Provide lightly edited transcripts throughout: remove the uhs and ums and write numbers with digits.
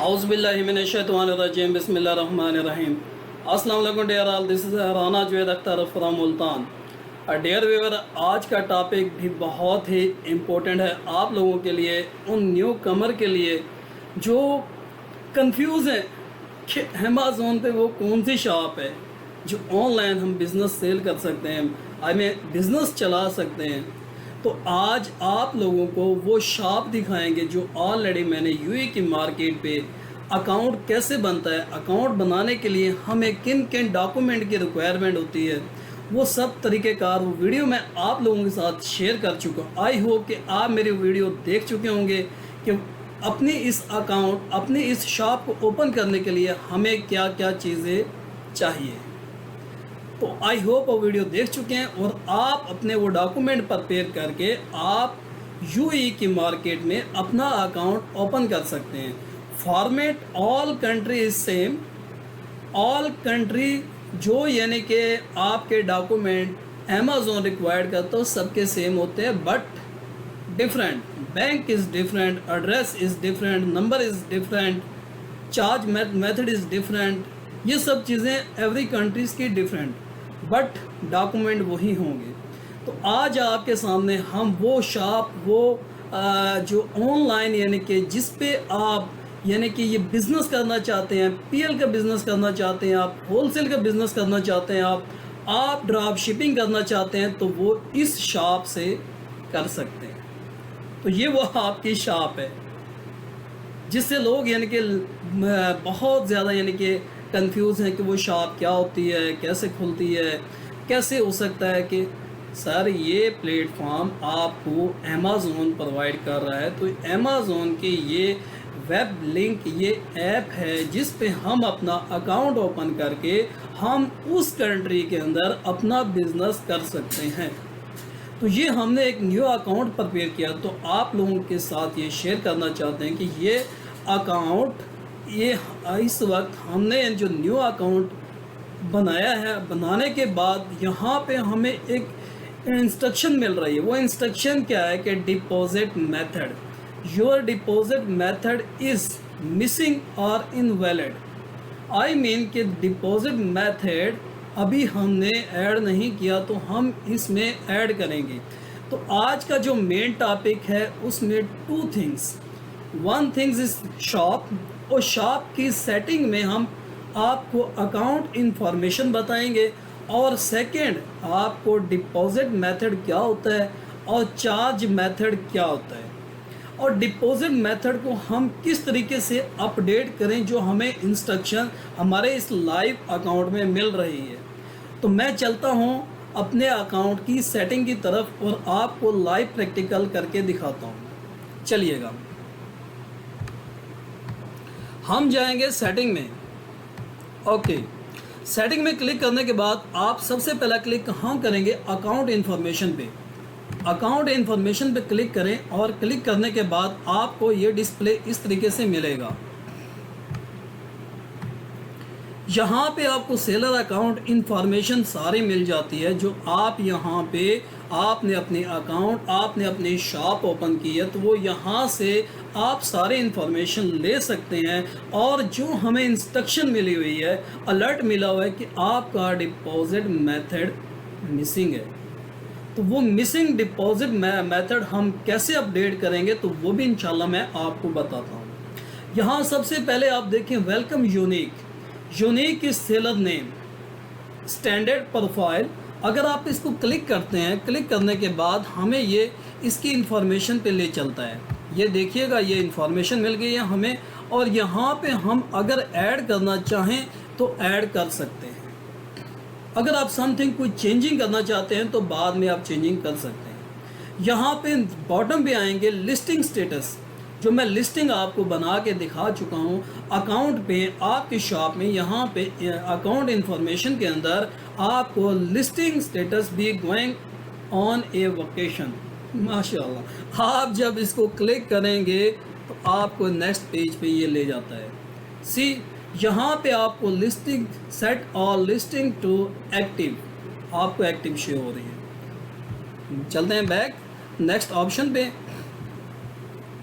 Auzubillahiminash-shaytanir-rajim. Bismillahir-rahmanir-rahim. Assalamu alaikum dear all. This is Rana Javed Akhtar from Multan. Dear viewer, आज का topic भी बहुत ही important है आप लोगों के लिए, उन न्यू कमर के लिए जो कंफ्यूज हैं कि अमेज़ॉन पे वो कौन सी शॉप है जो ऑनलाइन हम बिज़नेस सेल कर सकते हैं, हमें बिज़नेस चला सकते हैं। तो आज आप लोगों को वो शॉप दिखाएंगे जो ऑलरेडी मैंने यूएई की मार्केट पे अकाउंट कैसे बनता है, अकाउंट बनाने के लिए हमें किन किन डॉक्यूमेंट की रिक्वायरमेंट होती है, वो सब तरीक़ेकार वो वीडियो मैं आप लोगों के साथ शेयर कर चुका हूँ। आई होप कि आप मेरी वीडियो देख चुके होंगे कि अपनी इस शॉप को ओपन करने के लिए हमें क्या क्या चीज़ें चाहिए। तो आई होप वो वीडियो देख चुके हैं और आप अपने वो डॉक्यूमेंट प्रिपेयर करके आप यूएई की मार्केट में अपना अकाउंट ओपन कर सकते हैं। Format all country is same, all country जो यानी कि आपके डॉक्यूमेंट अमेज़ॉन रिक्वायर्ड करता है सबके सेम होते हैं, but different. Bank is different, address is different, number is different, charge method is different. ये सब चीज़ें एवरी कंट्रीज़ की डिफरेंट, बट डॉक्यूमेंट वही होंगे। तो आज आपके सामने हम वो शॉप जो ऑनलाइन यानी कि जिस पे आप यानी कि ये बिज़नेस करना चाहते हैं, पीएल का बिज़नेस करना चाहते हैं, आप होलसेल का बिज़नेस करना चाहते हैं, आप ड्रॉप शिपिंग करना चाहते हैं, तो वो इस शॉप से कर सकते हैं। तो ये वो आपकी शॉप है जिससे लोग यानी कि बहुत ज़्यादा यानी कि कंफ्यूज हैं कि वो शॉप क्या होती है, कैसे खुलती है, कैसे हो सकता है कि सर ये प्लेटफॉर्म आपको अमेज़ॉन प्रोवाइड कर रहा है। तो अमेज़ॉन की ये वेब लिंक, ये ऐप है जिस पे हम अपना अकाउंट ओपन करके हम उस कंट्री के अंदर अपना बिज़नेस कर सकते हैं। तो ये हमने एक न्यू अकाउंट प्रिपेयर किया, तो आप लोगों के साथ ये शेयर करना चाहते हैं कि ये अकाउंट इस वक्त हमने जो न्यू अकाउंट बनाया है, बनाने के बाद यहाँ पे हमें एक इंस्ट्रक्शन मिल रही है। वो इंस्ट्रक्शन क्या है कि deposit method, your deposit method is missing और इनवैलिड। आई मीन कि डिपॉजिट मेथड अभी हमने ऐड नहीं किया, तो हम इसमें ऐड करेंगे। तो आज का जो मेन टॉपिक है उसमें two things, one things is shop, और शॉप की सेटिंग में हम आपको अकाउंट इंफॉर्मेशन बताएंगे, और सेकंड आपको डिपॉजिट मेथड क्या होता है और चार्ज मेथड क्या होता है, और डिपॉजिट मेथड को हम किस तरीके से अपडेट करें जो हमें इंस्ट्रक्शन हमारे इस लाइव अकाउंट में मिल रही है। तो मैं चलता हूं अपने अकाउंट की सेटिंग की तरफ और आपको लाइव प्रैक्टिकल करके दिखाता हूं। चलिएगा, हम जाएंगे सेटिंग में। ओके, सेटिंग में क्लिक करने के बाद आप सबसे पहला क्लिक कहाँ करेंगे, अकाउंट इन्फॉर्मेशन पे। अकाउंट इन्फॉर्मेशन पे क्लिक करें और क्लिक करने के बाद आपको ये डिस्प्ले इस तरीके से मिलेगा। यहाँ पे आपको सेलर अकाउंट इन्फॉर्मेशन सारी मिल जाती है, जो आप यहाँ पे आपने अपने अकाउंट, आपने अपनी शॉप ओपन की है, तो वो यहाँ से आप सारे इन्फॉर्मेशन ले सकते हैं। और जो हमें इंस्ट्रक्शन मिली हुई है, अलर्ट मिला हुआ है कि आपका डिपॉजिट मेथड मिसिंग है, तो वो मिसिंग डिपॉजिट मेथड हम कैसे अपडेट करेंगे, तो वो भी इंशाल्लाह मैं आपको बताता हूँ। यहाँ सबसे पहले आप देखें welcome unique is seller name, standard profile. अगर आप इसको क्लिक करते हैं, क्लिक करने के बाद हमें ये इसकी इंफॉर्मेशन पे ले चलता है। ये देखिएगा, ये इंफॉर्मेशन मिल गई है हमें, और यहाँ पे हम अगर ऐड करना चाहें तो ऐड कर सकते हैं। अगर आप समथिंग कोई चेंजिंग करना चाहते हैं तो बाद में आप चेंजिंग कर सकते हैं। यहाँ पे बॉटम पे आएंगे लिस्टिंग स्टेटस, जो मैं लिस्टिंग आपको बना के दिखा चुका हूँ अकाउंट पे आपकी शॉप में। यहाँ पे अकाउंट इन्फॉर्मेशन के अंदर आपको लिस्टिंग स्टेटस भी गोइंग ऑन ए वोकेशन, माशाल्लाह। आप जब इसको क्लिक करेंगे तो आपको नेक्स्ट पेज पे ये ले जाता है। सी, यहाँ पे आपको लिस्टिंग सेट और लिस्टिंग टू एक्टिव, आपको एक्टिव शो हो रही है। चलते हैं बैक नेक्स्ट ऑप्शन पे।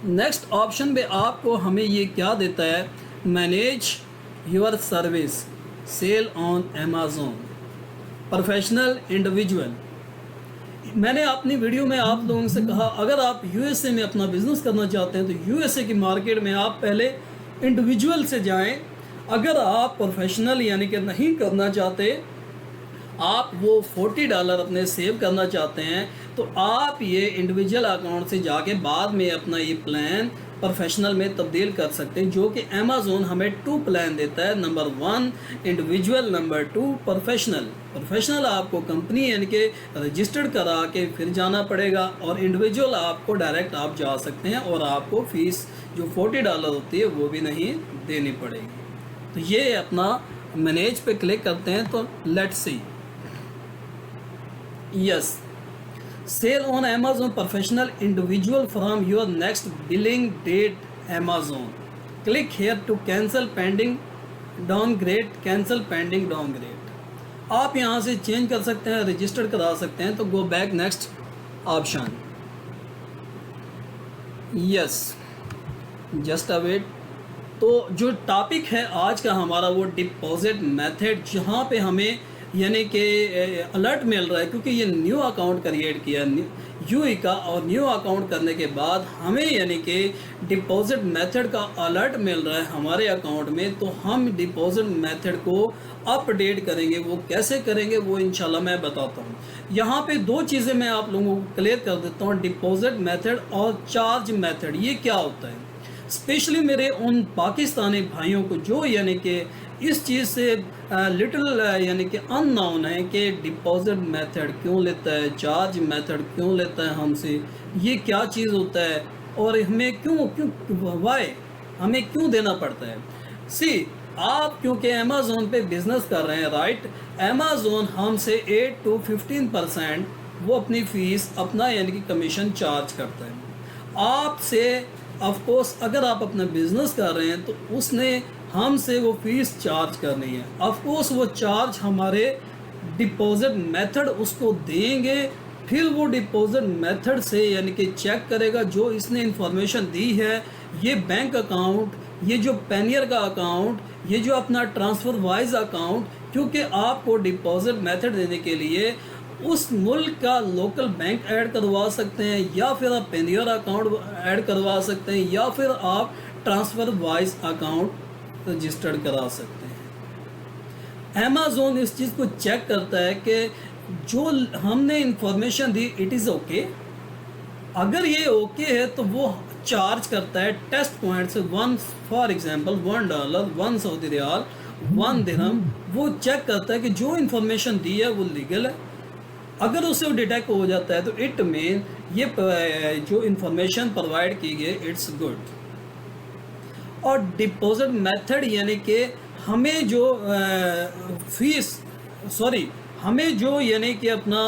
नेक्स्ट ऑप्शन पे आपको हमें ये क्या देता है manage your service sell on Amazon professional individual. मैंने अपनी वीडियो में आप लोगों से कहा, अगर आप यूएसए में अपना बिजनेस करना चाहते हैं तो यूएसए की मार्केट में आप पहले इंडिविजुअल से जाएं। अगर आप प्रोफेशनल यानी कि नहीं करना चाहते, आप वो $40 अपने सेव करना चाहते हैं, तो आप ये इंडिविजुअल अकाउंट से जाके बाद में अपना ये प्लान प्रोफेशनल में तब्दील कर सकते हैं, जो कि अमेज़ॉन हमें 2 प्लान देता है। Number 1 individual, number 2 professional. Professional आपको कंपनी यानी कि रजिस्टर्ड करा के फिर जाना पड़ेगा, और इंडिविजुअल आपको डायरेक्ट आप जा सकते हैं और आपको फ़ीस जो $40 होती है वो भी नहीं देनी पड़ेगी। तो ये अपना मैनेज पे क्लिक करते हैं तो let's see. Yes, sell on Amazon professional individual from your next billing date Amazon. Click here to cancel pending downgrade, cancel pending downgrade. आप यहाँ से चेंज कर सकते हैं, रजिस्टर करा सकते हैं। तो go back next option. Yes, just a wait. तो जो टॉपिक है आज का हमारा वो डिपॉजिट मेथड, जहाँ पे हमें यानी कि अलर्ट मिल रहा है, क्योंकि ये न्यू अकाउंट क्रिएट किया यूई का, और न्यू अकाउंट करने के बाद हमें यानी कि डिपॉजिट मेथड का अलर्ट मिल रहा है हमारे अकाउंट में। तो हम डिपॉजिट मेथड को अपडेट करेंगे। वो कैसे करेंगे वो इंशाल्लाह मैं बताता हूँ। यहाँ पे 2 चीज़ें मैं आप लोगों को क्लियर कर देता हूँ, डिपॉजिट मेथड और चार्ज मेथड। ये क्या होता है, स्पेशली मेरे उन पाकिस्तानी भाइयों को जो यानी कि इस चीज़ से लिटिल यानी कि अननोन है कि डिपॉजिट मेथड क्यों लेता है, चार्ज मेथड क्यों लेता है हमसे, ये क्या चीज़ होता है और हमें क्यों वाई हमें क्यों देना पड़ता है। सी, आप क्योंकि अमेज़ॉन पे बिज़नेस कर रहे हैं, राइट, अमेज़ॉन हमसे 8 to 15% वो अपनी फ़ीस अपना यानी कि कमीशन चार्ज करता है आपसे। ऑफ कोर्स अगर आप अपना बिज़नेस कर रहे हैं तो उसने हमसे वो फ़ीस चार्ज करनी है। ऑफ कोर्स वो चार्ज हमारे डिपॉजिट मेथड उसको देंगे, फिर वो डिपॉजिट मेथड से यानी कि चेक करेगा जो इसने इंफॉर्मेशन दी है, ये बैंक अकाउंट, ये जो पेनियर का अकाउंट, ये जो अपना ट्रांसफ़र वाइज अकाउंट, क्योंकि आपको डिपॉजिट मेथड देने के लिए उस मुल्क का लोकल बैंक ऐड करवा सकते हैं, या फिर आप पेनियर अकाउंट ऐड करवा सकते हैं, या फिर आप ट्रांसफ़र वाइज अकाउंट रजिस्टर्ड करा सकते हैं। अमेज़ॉन इस चीज़ को चेक करता है कि जो हमने information the it is okay. अगर ये ओके है तो वो चार्ज करता है टेस्ट पॉइंट से 1 फॉर एग्जांपल $1, 1 सऊदी रियाल, 1 दिरहम। वो चेक करता है कि जो इंफॉर्मेशन दी है वो लीगल है। अगर उससे वो डिटेक्ट हो जाता है तो इट मीन ये जो इंफॉर्मेशन प्रोवाइड की गई इट्स गुड। और डिपॉजिट मेथड यानी कि हमें जो हमें जो यानी कि अपना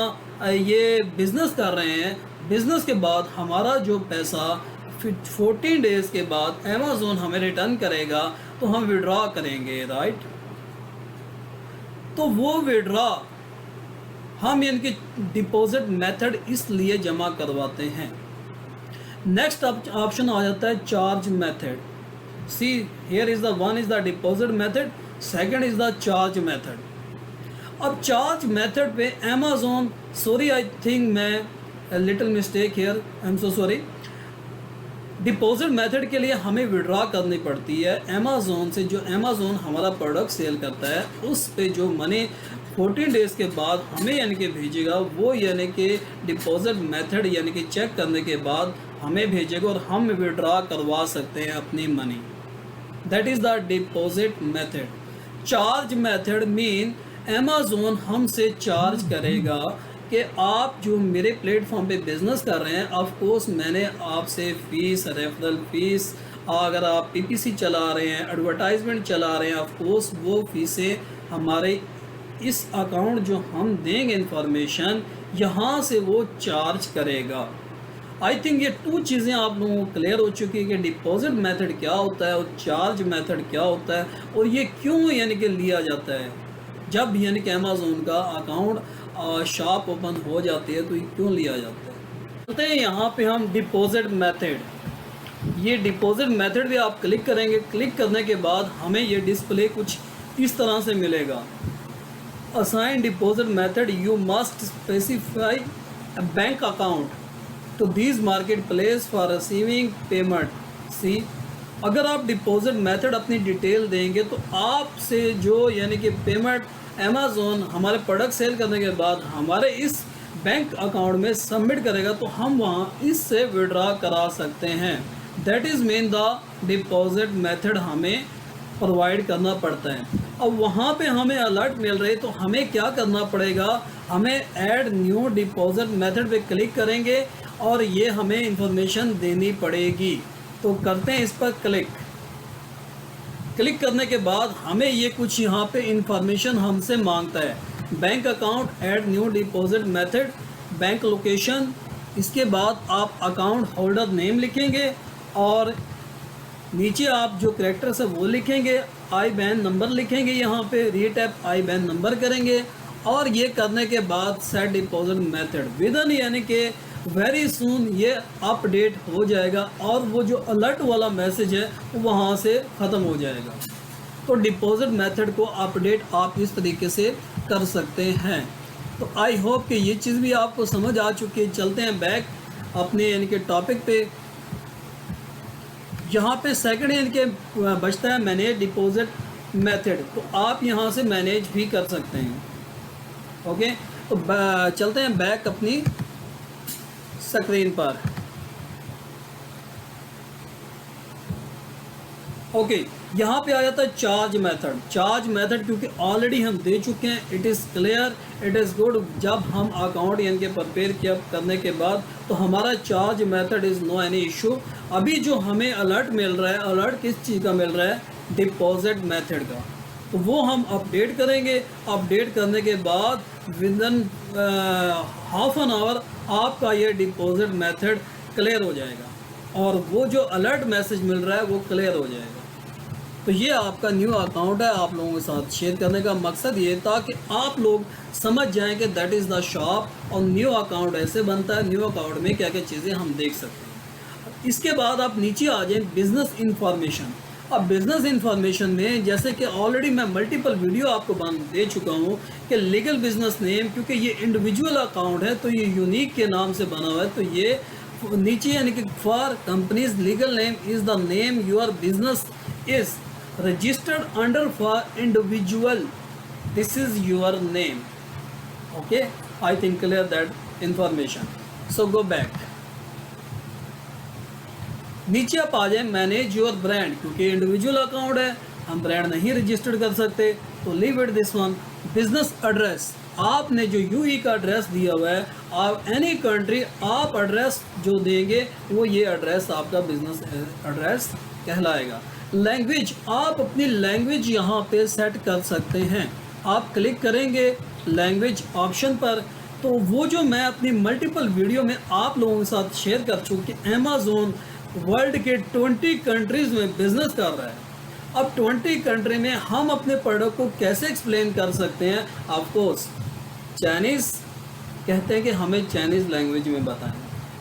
ये बिज़नेस कर रहे हैं, बिज़नेस के बाद हमारा जो पैसा 14 डेज़ के बाद अमेज़ॉन हमें रिटर्न करेगा तो हम विड्रॉ करेंगे, राइट। तो वो विड्रॉ हम यानी कि डिपॉजिट मेथड इसलिए जमा करवाते हैं। नेक्स्ट ऑप्शन आ जाता है charge method. See here is the one is the deposit method, second is the charge method. अब चार्ज मेथड पे अमेज़ॉन, सॉरी आई थिंक मैं little mistake here, I am so sorry. Deposit method के लिए हमें withdraw करनी पड़ती है Amazon से। जो अमेज़ॉन हमारा प्रोडक्ट सेल करता है उस पे जो मनी 14 डेज़ के बाद हमें यानी कि भेजेगा, वो यानी कि डिपॉजिट मेथड यानी कि चेक करने के बाद हमें भेजेगा और हम विड्रॉ करवा सकते हैं अपनी money. That is the deposit method. Charge method mean Amazon हमसे चार्ज करेगा कि आप जो मेरे प्लेटफॉर्म पे बिज़नेस कर रहे हैं, ऑफ कोर्स मैंने आपसे फ़ीस, रेफरल फ़ीस, अगर आप पीपीसी चला रहे हैं, एडवर्टाइजमेंट चला रहे हैं, ऑफ कोर्स वो फ़ीसें हमारे इस अकाउंट जो हम देंगे इंफॉर्मेशन, यहाँ से वो चार्ज करेगा। आई थिंक ये 2 चीज़ें आप लोगों को क्लियर हो चुकी है कि डिपॉजिट मेथड क्या होता है और चार्ज मेथड क्या होता है, और ये क्यों यानी कि लिया जाता है जब यानी कि अमेज़ॉन का अकाउंट शॉप ओपन हो जाती है, तो ये क्यों लिया जाता है। चलते हैं यहाँ पे हम डिपॉजिट मेथड। ये डिपॉजिट मेथड भी आप क्लिक करेंगे। क्लिक करने के बाद हमें ये डिस्प्ले कुछ इस तरह से मिलेगा। Assign deposit method, you must specify a bank account to this marketplace for receiving payment. See, अगर आप डिपॉजिट मेथड अपनी डिटेल देंगे तो आपसे जो यानी कि पेमेंट अमेज़ॉन हमारे प्रोडक्ट सेल करने के बाद हमारे इस बैंक अकाउंट में सबमिट करेगा तो हम वहाँ इससे विड्रॉ करा सकते हैं। That is mean the deposit method हमें प्रोवाइड करना पड़ता है। अब वहाँ पे हमें अलर्ट मिल रही तो हमें क्या करना पड़ेगा, हमें ऐड न्यू डिपॉजिट मेथड पे क्लिक करेंगे और ये हमें इंफॉर्मेशन देनी पड़ेगी। तो करते हैं इस पर क्लिक। क्लिक करने के बाद हमें ये कुछ यहाँ पे इंफॉर्मेशन हमसे मांगता है। Bank account, add new deposit method, bank location, इसके बाद आप अकाउंट होल्डर नेम लिखेंगे और नीचे आप जो कैरेक्टर्स है वो लिखेंगे, आई बैन नंबर लिखेंगे, यहाँ पे रीटैप आई बैन नंबर करेंगे और ये करने के बाद सेट डिपॉजिट मेथड विदन यानी कि वेरी सून ये अपडेट हो जाएगा और वो जो अलर्ट वाला मैसेज है वो वहाँ से ख़त्म हो जाएगा। तो डिपॉजिट मेथड को अपडेट आप इस तरीके से कर सकते हैं। तो आई होप कि ये चीज़ भी आपको समझ आ चुकी है। चलते हैं बैक अपने यानी कि टॉपिक पे। यहाँ पे सेकंड यानी कि बचता है मैनेज डिपॉजिट मेथड, तो आप यहाँ से मैनेज भी कर सकते हैं। ओके, तो चलते हैं बैक अपनी स्क्रीन पर। ओके, यहाँ पे आ जाता है चार्ज मेथड। चार्ज मेथड क्योंकि ऑलरेडी हम दे चुके हैं, it is clear, it is good. जब हम अकाउंट यानी कि प्रिपेयर किया करने के बाद तो हमारा charge method is no any issue. अभी जो हमें अलर्ट मिल रहा है, अलर्ट किस चीज़ का मिल रहा है, डिपॉजिट मेथड का, तो वो हम अपडेट करेंगे। अपडेट करने के बाद विदिन हाफ एन आवर आपका ये डिपॉजिट मेथड क्लियर हो जाएगा और वो जो अलर्ट मैसेज मिल रहा है वो क्लियर हो जाएगा। तो ये आपका न्यू अकाउंट है, आप लोगों के साथ शेयर करने का मकसद ये ताकि आप लोग समझ जाएं कि दैट इज़ द शॉप और न्यू अकाउंट ऐसे बनता है, न्यू अकाउंट में क्या क्या चीज़ें हम देख सकते हैं। इसके बाद आप नीचे आ जाएं बिज़नेस इंफॉर्मेशन। अब बिज़नेस इंफॉर्मेशन में जैसे कि ऑलरेडी मैं मल्टीपल वीडियो आपको दे चुका हूँ कि लीगल बिजनेस नेम, क्योंकि ये इंडिविजुअल अकाउंट है तो ये यूनिक के नाम से बना हुआ है, तो ये नीचे यानी कि for companies legal name is the name your business is registered under for individual, this is your name. Okay, I think clear that information. So go back, नीचे आप आ जाए मैनेज योर ब्रांड, क्योंकि इंडिविजुअल अकाउंट है हम brand नहीं registered कर सकते, तो leave it this one. Business address, आपने जो यूई का एड्रेस दिया हुआ है, आप एनी कंट्री आप एड्रेस जो देंगे वो ये एड्रेस आपका बिजनेस एड्रेस कहलाएगा। लैंग्वेज, आप अपनी लैंग्वेज यहाँ पे सेट कर सकते हैं। आप क्लिक करेंगे लैंग्वेज ऑप्शन पर, तो वो जो मैं अपनी मल्टीपल वीडियो में आप लोगों के साथ शेयर कर चुकी, अमेज़ॉन वर्ल्ड के 20 कंट्रीज़ में बिजनेस कर रहा है। अब 20 कंट्री में हम अपने प्रोडक्ट को कैसे एक्सप्लेन कर सकते हैं? ऑफ कोर्स चाइनीज़ कहते हैं कि हमें चाइनीज़ लैंग्वेज में बताएं,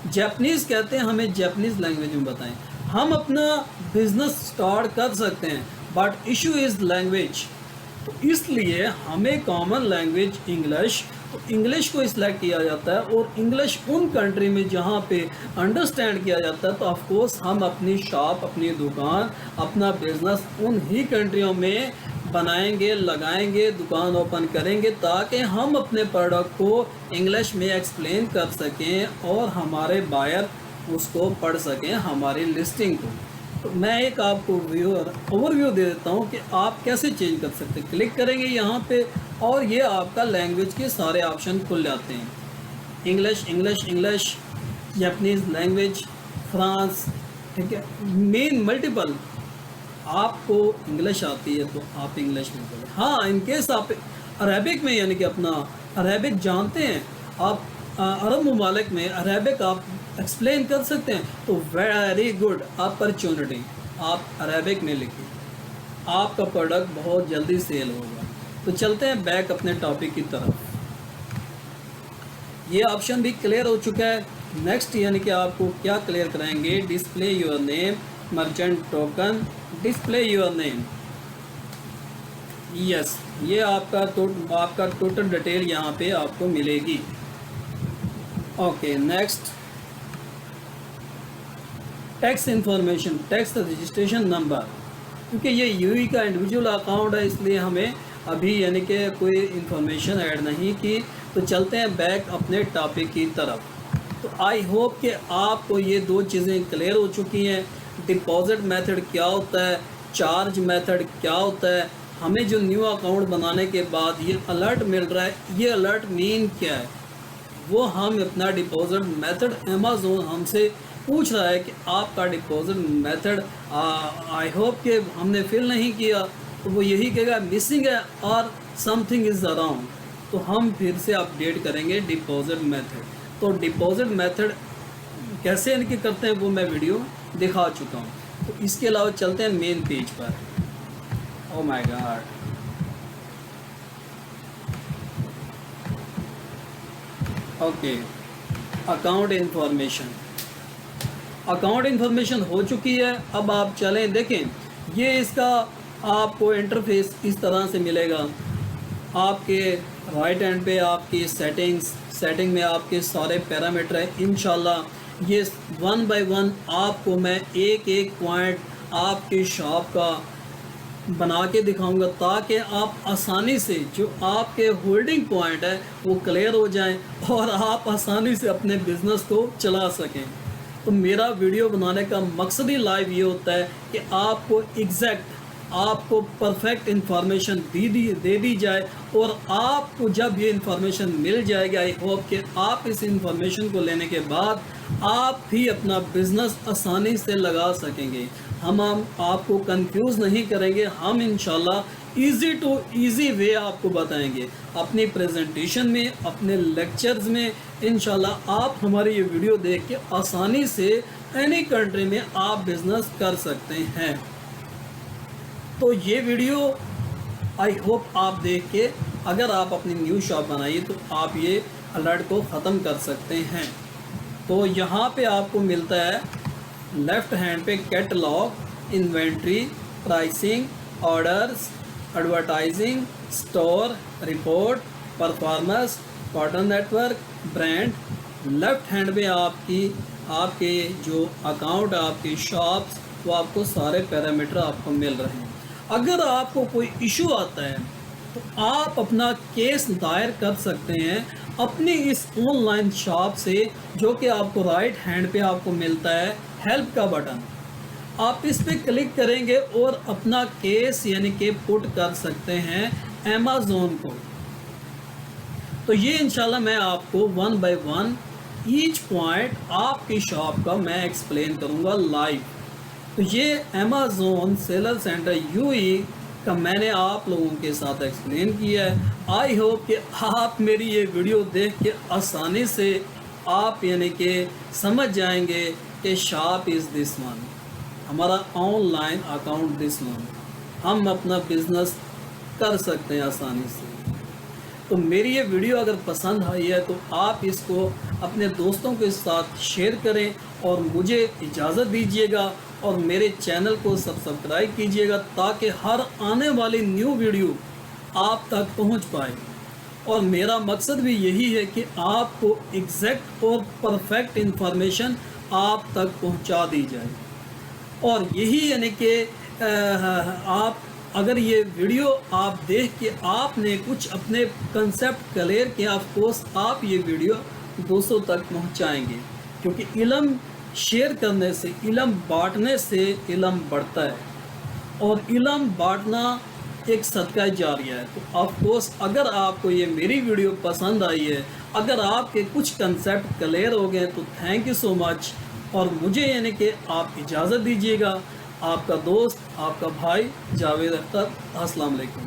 जापानीज़ कहते हैं हमें जापानीज़ लैंग्वेज में बताएं। हम अपना बिजनेस स्टार्ट कर सकते हैं, बट इशू इज़ लैंग्वेज। तो इसलिए हमें कॉमन लैंग्वेज इंग्लिश, तो इंग्लिश को सिलेक्ट किया जाता है और इंग्लिश उन कंट्री में जहाँ पे अंडरस्टैंड किया जाता है, तो ऑफ कोर्स हम अपनी शॉप, अपनी दुकान, अपना बिजनेस उन ही कंट्रियों में बनाएंगे, लगाएंगे, दुकान ओपन करेंगे, ताकि हम अपने प्रोडक्ट को इंग्लिश में एक्सप्लेन कर सकें और हमारे बायर उसको पढ़ सकें, हमारी लिस्टिंग को। तो मैं एक आपको ओवरव्यू दे देता हूँ कि आप कैसे चेंज कर सकते हैं। क्लिक करेंगे यहाँ पे और ये आपका लैंग्वेज के सारे ऑप्शन खुल जाते हैं। English, English, English, Japanese language, France, ठीक है, मेन मल्टीपल। आपको इंग्लिश आती है तो आप इंग्लिश में बोलें। हाँ, इनकेस आप अरेबिक में यानी कि अपना अरेबिक जानते हैं, आप अरब ममालिक में अरेबिक आप एक्सप्लेन कर सकते हैं, तो वेरी गुड अपॉर्चुनिटी, आप अरेबिक में लिखिए, आपका प्रोडक्ट बहुत जल्दी सेल होगा। तो चलते हैं बैक अपने टॉपिक की तरफ। ये ऑप्शन भी क्लियर हो चुका है। नेक्स्ट यानी कि आपको क्या क्लियर कराएंगे, display your name, merchant token, display your name. Yes, ये आपका टोटल डिटेल यहाँ पे आपको मिलेगी। Okay, next tax information, tax registration number. क्योंकि ये यूई का इंडिविजुअल अकाउंट है, इसलिए हमें अभी यानी कि कोई इंफॉर्मेशन ऐड नहीं की। तो चलते हैं बैक अपने टॉपिक की तरफ। तो आई होप कि आपको ये दो चीज़ें क्लियर हो चुकी हैं। डिपॉजिट मेथड क्या होता है, चार्ज मेथड क्या होता है, हमें जो न्यू अकाउंट बनाने के बाद ये अलर्ट मिल रहा है, ये अलर्ट मीन क्या है, वो हम अपना डिपॉजिट मेथड अमेज़न हमसे पूछ रहा है कि आपका डिपॉजिट मेथड आई होप कि हमने फिल नहीं किया, तो वो यही कहेगा मिसिंग है और समथिंग इज़ अराउंड। तो हम फिर से अपडेट करेंगे डिपॉजिट मेथड। तो डिपॉजिट मेथड कैसे इनके करते हैं वो मैं वीडियो दिखा चुका हूँ। तो इसके अलावा चलते हैं मेन पेज पर। Oh my God, okay, account information, account information हो चुकी है। अब आप चलें देखें, ये इसका आपको इंटरफेस इस तरह से मिलेगा। आपके राइट हैंड पे आपकी सेटिंग में आपके सारे पैरामीटर हैं। इंशाल्लाह ये वन बाय वन आपको मैं एक एक पॉइंट आपके शॉप का बना के दिखाऊंगा, ताकि आप आसानी से जो आपके होल्डिंग पॉइंट है वो क्लियर हो जाएं और आप आसानी से अपने बिज़नेस को चला सकें। तो मेरा वीडियो बनाने का मकसद ही लाइव ये होता है कि आपको एग्जैक्ट, आपको परफेक्ट इन्फॉर्मेशन दे दी जाए, और आपको जब ये इन्फॉर्मेशन मिल जाएगी, आई होप कि आप इस इन्फॉर्मेशन को लेने के बाद आप भी अपना बिज़नेस आसानी से लगा सकेंगे। हम आपको कंफ्यूज नहीं करेंगे, हम इंशाल्लाह इजी टू इजी वे आपको बताएंगे अपनी प्रेजेंटेशन में, अपने लेक्चर्स में। इंशाल्लाह आप हमारी ये वीडियो देख के आसानी से एनी कंट्री में आप बिज़नेस कर सकते हैं। तो ये वीडियो आई होप आप देख के अगर आप अपनी न्यू शॉप बनाइए तो आप ये अलर्ट को ख़त्म कर सकते हैं। तो यहाँ पे आपको मिलता है लेफ़्ट हैंड पे catalogue, inventory, pricing, orders, advertising, store, report, performance, partner network, brand. Left hand में आपके जो अकाउंट, आपकी शॉप्स, वो आपको सारे पैरामीटर आपको मिल रहे हैं। अगर आपको कोई इशू आता है तो आप अपना केस दायर कर सकते हैं अपनी इस ऑनलाइन शॉप से, जो कि आपको राइट हैंड पे आपको मिलता है हेल्प का बटन। आप इस पे क्लिक करेंगे और अपना केस यानी कि पुट कर सकते हैं अमेज़न को। तो ये इंशाल्लाह मैं आपको one by one each point आपकी शॉप का मैं एक्सप्लेन करूँगा लाइव। तो ये अमेज़न सेलर सेंटर यूई का मैंने आप लोगों के साथ एक्सप्लेन किया है। आई होप कि आप मेरी ये वीडियो देख के आसानी से आप यानी कि समझ जाएंगे कि शॉप इज़ दिस वन, हमारा ऑनलाइन अकाउंट दिस वन, हम अपना बिज़नेस कर सकते हैं आसानी से। तो मेरी ये वीडियो अगर पसंद आई है तो आप इसको अपने दोस्तों के साथ शेयर करें और मुझे इजाज़त दीजिएगा और मेरे चैनल को सब्सक्राइब कीजिएगा, ताकि हर आने वाली न्यू वीडियो आप तक पहुंच पाए। और मेरा मकसद भी यही है कि आपको एग्जैक्ट और परफेक्ट इन्फॉर्मेशन आप तक पहुंचा दी जाए। और यही यानी कि आप अगर ये वीडियो आप देख के आपने कुछ अपने कंसेप्ट क्लियर किया, ऑफ कोर्स आप ये वीडियो दूसरों तक पहुंचाएंगे, क्योंकि इल्म शेयर करने से, इल्म बांटने से इल्म बढ़ता है, और इल्म बांटना एक सदका जारिया है। तो ऑफ कोर्स अगर आपको ये मेरी वीडियो पसंद आई है, अगर आपके कुछ कंसेप्ट क्लियर हो गए, तो थैंक यू सो मच। और मुझे यानी कि आप इजाज़त दीजिएगा। आपका दोस्त, आपका भाई जावेद अख्तर। अस्सलाम वालेकुम।